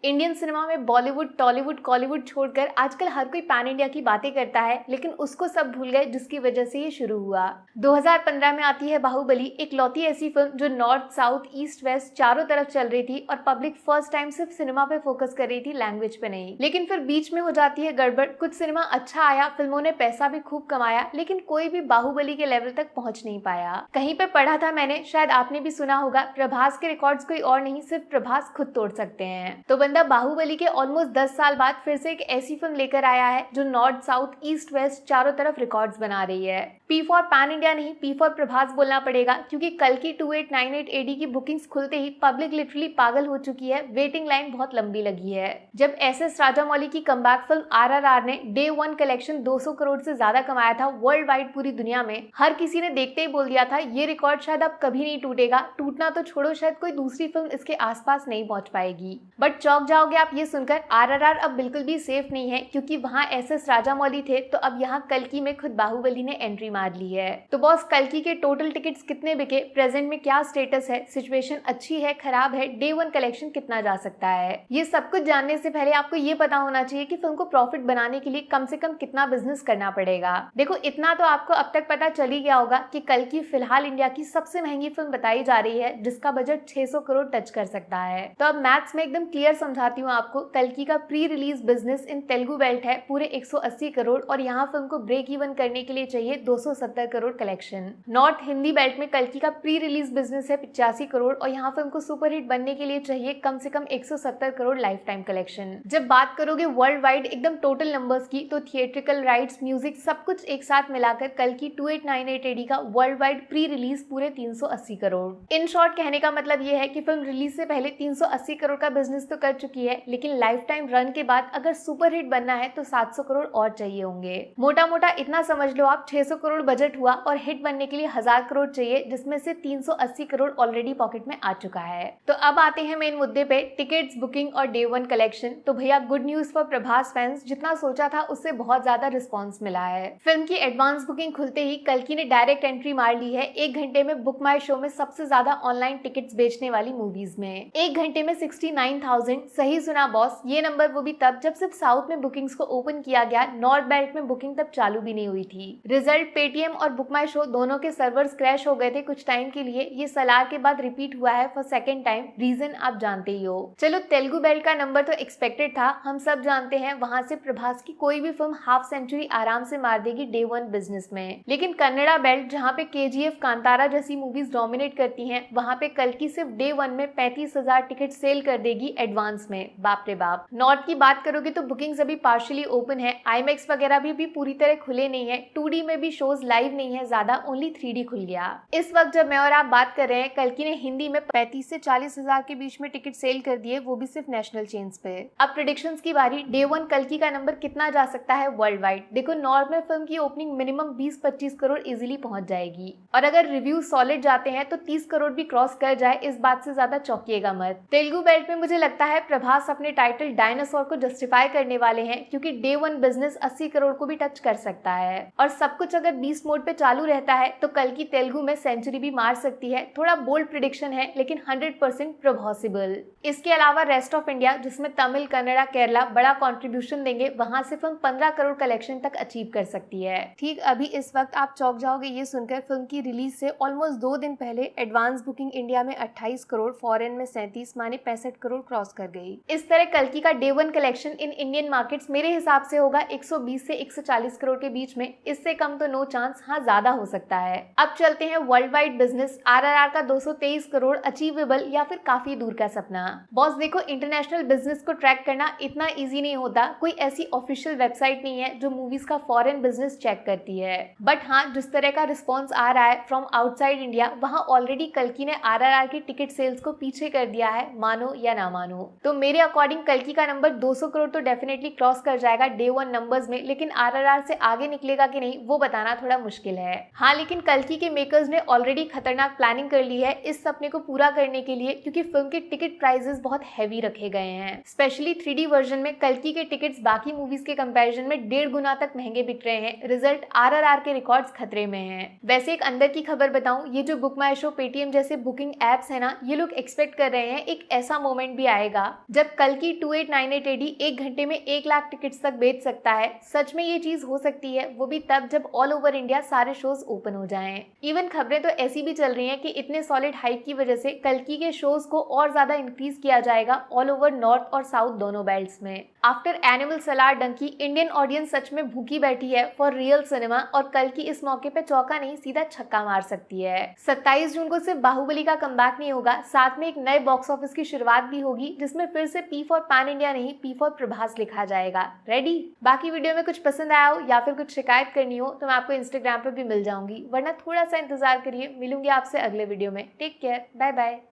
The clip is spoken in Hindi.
इंडियन सिनेमा में बॉलीवुड, टॉलीवुड, कॉलीवुड छोड़कर आजकल हर कोई पैन इंडिया की बातें करता है, लेकिन उसको सब भूल गए जिसकी वजह से ये शुरू हुआ। 2015 में आती है बाहुबली, एक लौती ऐसी फिल्म जो नॉर्थ, साउथ, ईस्ट, वेस्ट चारों तरफ चल रही थी और पब्लिक फर्स्ट टाइम सिर्फ सिनेमा पे फोकस कर रही थी, लैंग्वेज पे नहीं। लेकिन फिर बीच में हो जाती है गड़बड़। कुछ सिनेमा अच्छा आया, फिल्मों ने पैसा भी खूब कमाया, लेकिन कोई भी बाहुबली के लेवल तक पहुंच नहीं पाया। कहीं पे पढ़ा था मैंने, शायद आपने भी सुना होगा, प्रभास के रिकॉर्ड्स कोई और नहीं, सिर्फ प्रभास खुद तोड़ सकते हैं। तो बंदा बाहुबली के ऑलमोस्ट 10 साल बाद फिर से एक ऐसी फिल्म लेकर आया है जो नॉर्थ, साउथ, ईस्ट, वेस्ट चारों तरफ रिकॉर्ड्स बना रही है। पी फॉर पैन इंडिया नहीं, पी फॉर प्रभास बोलना पड़ेगा, क्योंकि कल की 2898 एडी की बुकिंग्स खुलते ही पब्लिक लिटरली पागल हो चुकी है। वेटिंग लाइन बहुत लंबी लगी है। जब एस राजामौली की कमबैक फिल्म आरआरआर ने डे 1 कलेक्शन 200 करोड़ से ज्यादा कमाया था वर्ल्ड वाइड पूरी दुनिया में, हर किसी ने देखते ही बोल दिया था ये रिकॉर्ड शायद अब कभी नहीं टूटेगा। टूटना तो छोड़ो, शायद कोई दूसरी फिल्म इसके आसपास नहीं पहुंच पाएगी। बट चौंक जाओगे आप ये सुनकर, आरआरआर अब बिल्कुल भी सेफ नहीं है, क्योंकि वहां एस राजामौली थे, तो अब यहाँ कल्कि में खुद बाहुबली ने एंट्री मार ली है। तो बॉस, कल्कि के टोटल टिकट्स कितने बिके, प्रेजेंट में क्या स्टेटस है, सिचुएशन अच्छी है, खराब है, डे 1 कलेक्शन कितना जा सकता है, ये सब कुछ जानने से पहले आपको ये पता होना चाहिए कि फिल्म को प्रॉफिट बनाने के लिए कम से कम कितना बिजनेस करना पड़ेगा। देखो, इतना तो आपको अब तक पता चल ही गया होगा कि कल्कि फिलहाल इंडिया की सबसे महंगी फिल्म बताई जा रही है, जिसका बजट 600 करोड़ टच कर सकता है। तो अब मैथ्स में एकदम क्लियर समझाती हूँ आपको। कल्कि का pre release business in Telugu belt है पूरे 180 करोड़, और यहाँ फिल्म को ब्रेक इवन करने के लिए चाहिए 270 crore collection. North Hindi belt में कल्कि का प्री रिलीज बिजनेस है 85 करोड़, और यहाँ फिल्म को सुपरहिट बनने के लिए चाहिए कम से कम 170 करोड़ लाइफ टाइम कलेक्शन। जब बात करोगे वर्ल्ड वाइड एकदम टोटल नंबर्स की, तो थिएट्रिकल राइट्स, म्यूजिक सब कुछ एक साथ मिलाकर कल्कि 2898 एडी का वर्ल्ड वाइड प्री रिलीज पूरे 380 करोड़। इन शॉर्ट कहने का मतलब ये है कि फिल्म रिलीज से पहले 380 करोड़ का बिजनेस तो कर चुकी है, लेकिन लाइफ टाइम रन के बाद अगर सुपरहिट बनना है तो 700 करोड़ और चाहिए होंगे। मोटा मोटा इतना समझ लो आप, 600 करोड़ बजट हुआ और हिट बनने के लिए 1000 करोड़ चाहिए, जिसमें से 380 करोड़ ऑलरेडी पॉकेट में आ चुका है। तो अब आते हैं मेन मुद्दे पे, टिकट्स, बुकिंग और डे 1 कलेक्शन। तो भैया, good news for Prabhas fans, जितना सोचा था उससे बहुत ज्यादा रिस्पॉन्स मिला है। फिल्म की एडवांस बुकिंग खुलते ही कल्कि ने डायरेक्ट एंट्री मार ली है 1 घंटे में बुक माई शो में सबसे ज्यादा ऑनलाइन टिकट्स बेचने वाली मूवीज में। 1 घंटे में 69,000, सही सुना बॉस, ये नंबर वो भी तब जब सिर्फ साउथ में बुकिंग्स को ओपन किया गया, नॉर्थ बेल्ट में बुकिंग तब चालू भी नहीं हुई थी। रिजल्ट, पेटीएम और बुक माई शो दोनों के सर्वर्स क्रैश हो गए थे कुछ टाइम के लिए। ये सलार के बाद रिपीट हुआ है फॉर सेकंड टाइम, रीजन आप जानते ही हो। चलो, तेलुगु बेल्ट का नंबर तो एक्सपेक्टेड था, हम सब जानते हैं, वहां से प्रभास की कोई भी फिल्म हाफ सेंचुरी आराम से मार देगी डे 1 बिजनेस में। लेकिन कन्नड़ा बेल्ट, जहाँ पे केजीएफ, कांतारा जैसी मूवीज डोमिनेट करती हैं, वहां पे कल्कि सिर्फ डे 1 में 35,000 टिकट सेल कर देगी एडवांस में। बाप रे बाप। नॉर्थ की बात करोगे तो बुकिंग्स अभी पार्शियली ओपन है, आईमैक्स वगैरह भी पूरी तरह खुले नहीं है, 2D में भी शोज लाइव नहीं है ज्यादा, ओनली 3D खुल गया। इस वक्त जब मैं और आप बात कर रहे हैं, कल्कि ने हिंदी में 35 से 40,000 के बीच में टिकट सेल कर दिए, वो भी सिर्फ नेशनल चेन्स पे। अब प्रेडिक्शंस की बारी, डे 1 कल्कि का नंबर कितना जा सकता है वर्ल्ड वाइड। देखो, नॉर्थ में फिल्म की ओपनिंग मिनिमम 20-25 करोड़ इजीली पहुंच जाएगी, और अगर रिव्यू सॉलिड जाते हैं तो 30 करोड़ भी क्रॉस कर जाए, इस बात से ज्यादा चौंकिएगा मत। तेलुगु बेल्ट में मुझे लगता है प्रभास अपने टाइटल डायनासोर को जस्टिफाई करने वाले हैं, क्योंकि डे 1 बिजनेस 80 करोड़ को भी टच कर सकता है, और सब कुछ अगर 20 मोड पे चालू रहता है तो कल्कि तेलुगु में सेंचुरी भी मार सकती है। थोड़ा बोल्ड प्रिडिक्शन है, लेकिन 100% प्रोपॉसिबल। इसके अलावा रेस्ट ऑफ इंडिया, जिसमें तमिल, कन्नड़ा, केरला बड़ा कॉन्ट्रीब्यूशन देंगे, वहां से फिल्म 15 करोड़ कलेक्शन तक अचीव कर सकती है। ठीक अभी इस वक्त आप चौंक जाओगे ये सुनकर, फिल्म की रिलीज से ऑलमोस्ट 2 दिन पहले एडवांस बुकिंग इंडिया में 28 करोड़, फॉरेन में 37, माने 65 करोड़ क्रॉस कर गई। इस तरह कल्कि का day 1 collection in Indian markets मेरे हिसाब से होगा 120 से 140 करोड़ के बीच में, इससे कम तो नो चांस, हाँ ज्यादा हो सकता है। अब चलते हैं वर्ल्ड वाइड बिजनेस। आरआरआर का 223 करोड़ अचीवेबल या फिर काफी दूर का सपना। बॉस देखो, इंटरनेशनल बिजनेस को ट्रैक करना इतना इजी नहीं होता। कोई ऐसी ऑफिशियल वेबसाइट नहीं है जो मूवीज का फॉरेन बिजनेस चेक करती है, बट हाँ, जिस तरह का रिस्पॉन्स आ रहा है फ्रॉम आउटसाइड इंडिया, वहाँ ऑलरेडी कल्कि ने आरआरआर की टिकट सेल्स को पीछे कर दिया है, मानो या ना मानो। तो मेरे अकॉर्डिंग कल्कि का नंबर 200 करोड़ तो डेफिनेटली क्रॉस कर जाएगा डे 1 नंबर्स में, लेकिन आरआरआर से आगे निकलेगा कि नहीं वो बताना थोड़ा मुश्किल है। हाँ, लेकिन कल्कि के मेकर्स ने ऑलरेडी खतरनाक प्लानिंग कर ली है इस सपने को पूरा करने के लिए, क्योंकि फिल्म के टिकट प्राइसेस बहुत हैवी रखे गए हैं। स्पेशली 3D वर्जन में कल्कि के टिकट्स बाकी मूवीज के कंपैरिजन में 1.5 गुना तक महंगे बिक रहे हैं। रिजल्ट, आरआरआर के रिकॉर्ड्स खतरे में हैं। वैसे एक अंदर की खबर बताऊं, ये जो बुक माई शो, पेटीएम जैसे बुकिंग एप्स है ना, ये लोग एक्सपेक्ट कर रहे हैं एक ऐसा मोमेंट भी आएगा जब कल की 2898 एडी 1 घंटे में 1 लाख टिकट्स तक बेच सकता है, सच में ये चीज हो सकती है, वो भी तब जब ऑल ओवर इंडिया सारे शोज ओपन हो जाएं। इवन खबरें तो ऐसी भी चल रही हैं कि इतने सॉलिड हाइप की वजह से कल्कि के शोज को और ज्यादा इंक्रीज किया जाएगा ऑल ओवर नॉर्थ और साउथ दोनों बेल्ट्स में। After Animal Salaar Dunki, Indian audience सच में भूखी बैठी है फॉर रियल सिनेमा और कल्कि इस मौके पे चौका नहीं सीधा छक्का मार सकती है। 27 जून को सिर्फ बाहुबली का कमबैक नहीं होगा, साथ में एक नए बॉक्स ऑफिस की शुरुआत भी होगी जिसमें फिर से पी फॉर पैन इंडिया नहीं पी फॉर प्रभास लिखा जाएगा। रेडी? बाकी वीडियो में कुछ पसंद आया हो या फिर कुछ शिकायत करनी हो तो मैं आपको इंस्टाग्राम पे भी मिल जाऊंगी, वरना थोड़ा सा इंतजार करिए, मिलूंगी आपसे अगले वीडियो में। Take care, bye bye.